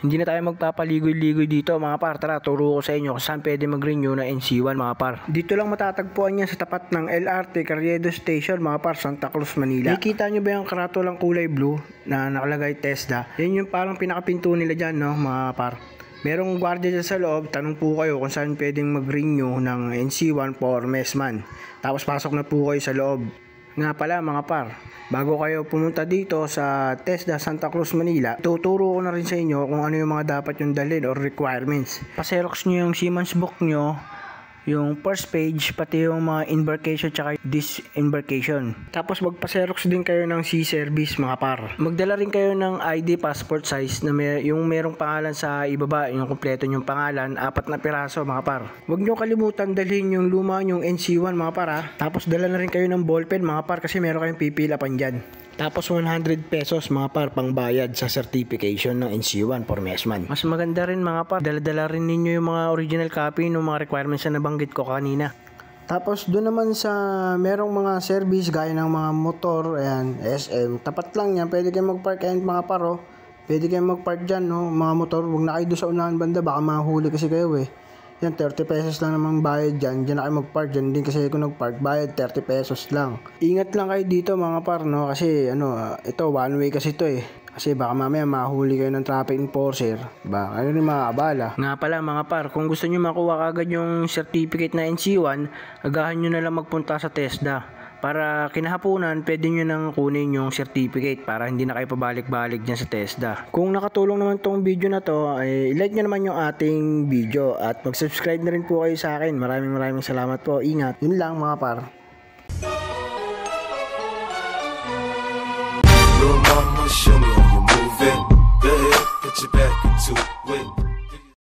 Hindi na tayo magpapaligoy-ligoy dito mga par. Tara, turo ko sa inyo kung saan pwede mag-renew na NC1 mga par. Dito lang matatagpuan yan sa tapat ng LRT Carriedo Station mga par, Santa Cruz, Manila. Nakikita nyo ba yung karatolang kulay blue na nakalagay TESDA? Yan yung parang pinakapinto nila dyan, no mga par. Merong gwardiya dyan sa loob. Tanong po kayo kung saan pwedeng mag-renew ng NC1 for messman. Tapos pasok na po kayo sa loob. Nga pala mga par, bago kayo pumunta dito sa TESDA Santa Cruz, Manila, tuturo ko na rin sa inyo kung ano yung mga dapat yung dalhin or requirements. Paserox nyo yung Siemens book nyo, yung first page, pati yung mga embarkation tsaka disembarkation. Tapos magpaserox din kayo ng C-service mga par. Magdala rin kayo ng ID passport size na yung merong pangalan sa ibaba, yung kompleto yung pangalan, 4 na piraso mga par. Huwag nyo kalimutan dalhin yung luma yung NC1 mga par ha. Tapos dala na rin kayo ng ballpen mga par kasi meron kayong pipilapan dyan. Tapos 100 pesos mga par pang bayad sa certification ng NC1 for messman. Mas maganda rin mga par, dala-dala rin ninyo yung mga original copy ng mga requirements na nabanggit ko kanina. Tapos doon naman sa merong mga service gaya ng mga motor, ayan, SM, tapat lang yan, pwede kayong mag-park and mga paro. Pwede kayong mag-park dyan, no, mga motor, huwag na kayo doon sa unahan banda, baka mahuli kasi kayo eh. Yan, 30 pesos lang namang bayad dyan. Dyan na kayo mag-park. Dyan din kasi ako nag-park. Bayad, 30 pesos lang. Ingat lang kayo dito mga par, no? Kasi, ito, one way kasi ito eh. Kasi baka mamaya mahuli kayo ng traffic enforcer. Diba? Ano rin makakabala. Nga pala mga par, kung gusto nyo makuha kagad yung certificate na NC1, agahan nyo na lang magpunta sa TESDA. Para kinahaponan, pwede nyo nang kunin yung certificate para hindi na kayo pabalik-balik dyan sa TESDA. Kung nakatulong naman tong video na to, ay like nyo naman yung ating video at mag-subscribe na rin po kayo sa akin. Maraming salamat po. Ingat. Yun lang mga par. Little mama, show me how you move it. Go ahead, put your back into it.